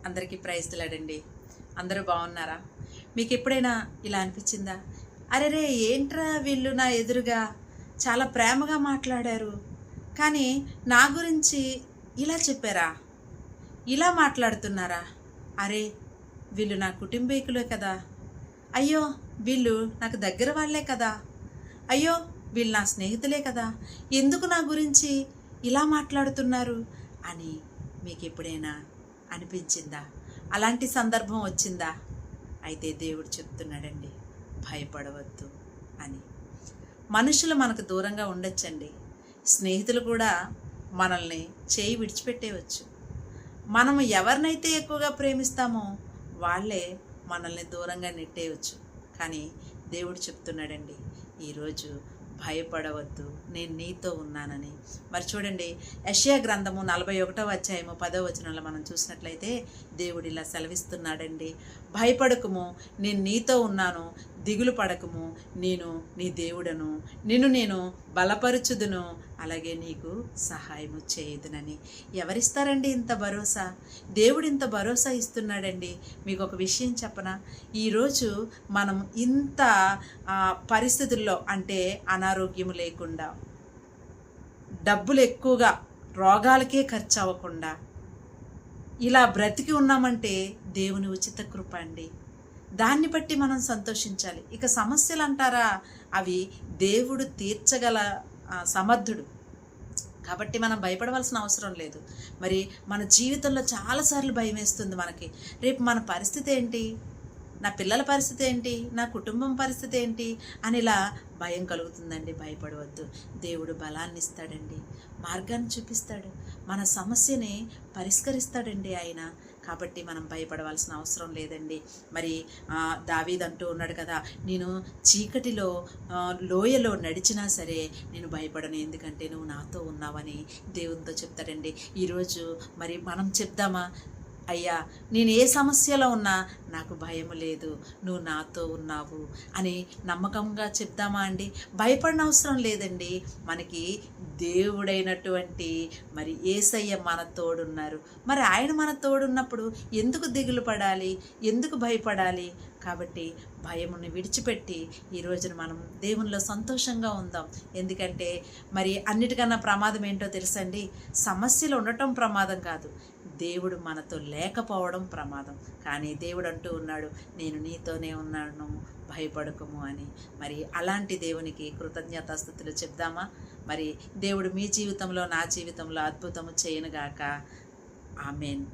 అందరికీ ప్రైజ్లాడండి. అందరూ బాగున్నారా? మీకు ఎప్పుడైనా ఇలా అనిపించిందా? అరే రే, ఏంట్రా వీళ్ళు నా ఎదురుగా చాలా ప్రేమగా మాట్లాడారు, కానీ నా గురించి ఇలా చెప్పారా, ఇలా మాట్లాడుతున్నారా? అరే, వీళ్ళు నా కుటుంబీకులే కదా, అయ్యో వీళ్ళు నాకు దగ్గర వాళ్ళే కదా, అయ్యో వీళ్ళు నా స్నేహితులే కదా, ఎందుకు నా గురించి ఇలా మాట్లాడుతున్నారు అని మీకు ఎప్పుడైనా అనిపించిందా? అలాంటి సందర్భం వచ్చిందా? అయితే దేవుడు చెప్తున్నాడండి, భయపడవద్దు అని. మనుషులు మనకు దూరంగా ఉండొచ్చండి, స్నేహితులు కూడా మనల్ని చేయి విడిచిపెట్టేవచ్చు. మనము ఎవరినైతే ఎక్కువగా ప్రేమిస్తామో వాళ్ళే మనల్ని దూరంగా నెట్టేయవచ్చు. కానీ దేవుడు చెప్తున్నాడండి, ఈరోజు భయపడవద్దు, నేను నీతో ఉన్నానని. మరి చూడండి, యెషయా గ్రంథము 41వ అధ్యాయము 10వ వచనంలో మనం చూసినట్లయితే దేవుడు ఇలా సెలవిస్తున్నాడండి, భయపడకుము, నేను నీతో ఉన్నాను, దిగులు పడకుము, నేను నీ దేవుడను, నేను బలపరుచుదును, అలాగే నీకు సహాయము చేయుదునని. ఎవరిస్తారండి ఇంత భరోసా? దేవుడు ఇంత భరోసా ఇస్తున్నాడండి. మీకు ఒక విషయం చెప్పనా? ఈరోజు మనం ఇంత పరిస్థితుల్లో, అంటే అనారోగ్యము లేకుండా, డబ్బులు ఎక్కువగా రోగాలకే ఖర్చు అవ్వకుండా ఇలా బ్రతికి ఉన్నామంటే దేవుని ఉచిత కృప అండి. దాన్ని బట్టి మనం సంతోషించాలి. ఇక సమస్యలు అంటారా, అవి దేవుడు తీర్చగల సమర్థుడు కాబట్టి మనం భయపడవలసిన అవసరం లేదు. మరి మన జీవితంలో చాలాసార్లు భయం వేస్తుంది మనకి, రేపు మన పరిస్థితి ఏంటి, నా పిల్లల పరిస్థితి ఏంటి, నా కుటుంబం పరిస్థితి ఏంటి అని ఇలా భయం కలుగుతుందండి. భయపడవద్దు, దేవుడు బలాన్ని ఇస్తాడండి, మార్గాన్ని చూపిస్తాడు, మన సమస్యని పరిష్కరిస్తాడండి ఆయన. కాబట్టి మనం భయపడవలసిన అవసరం లేదండి. మరి దావీదు అంటూ ఉన్నాడు కదా, నేను చీకటిలో లోయలో నడిచినా సరే నేను భయపడను, ఎందుకంటే నువ్వు నాతో ఉన్నావని దేవునితో చెప్తాడండి. ఈరోజు మరి మనం చెప్దామా, అయ్యా నేను ఏ సమస్యలో ఉన్నా నాకు భయం లేదు, నువ్వు నాతో ఉన్నావు అని నమ్మకంగా చెప్దామా అండి? భయపడిన అవసరం లేదండి. మనకి దేవుడైనటువంటి మరి యేసయ్య మన తోడున్నారు. మరి ఆయన మన తోడున్నప్పుడు ఎందుకు దిగులు పడాలి, ఎందుకు భయపడాలి? కాబట్టి భయముని విడిచిపెట్టి ఈ రోజున మనం దేవునిలో సంతోషంగా ఉందాం. ఎందుకంటే మరి అన్నిటికన్నా ప్రమాదం ఏంటో తెలుసండి, సమస్యలు ఉండటం ప్రమాదం కాదు, దేవుడు మనతో లేకపోవడం ప్రమాదం. కానీ దేవుడు అంటూ ఉన్నాడు, నేను నీతోనే ఉన్నాను, భయపడకము అని. మరి అలాంటి దేవునికి కృతజ్ఞతాస్తుతులు చెప్దామా? మరి దేవుడు మీ జీవితంలో, నా జీవితంలో అద్భుతము చేయనుగాక. ఆమేన్.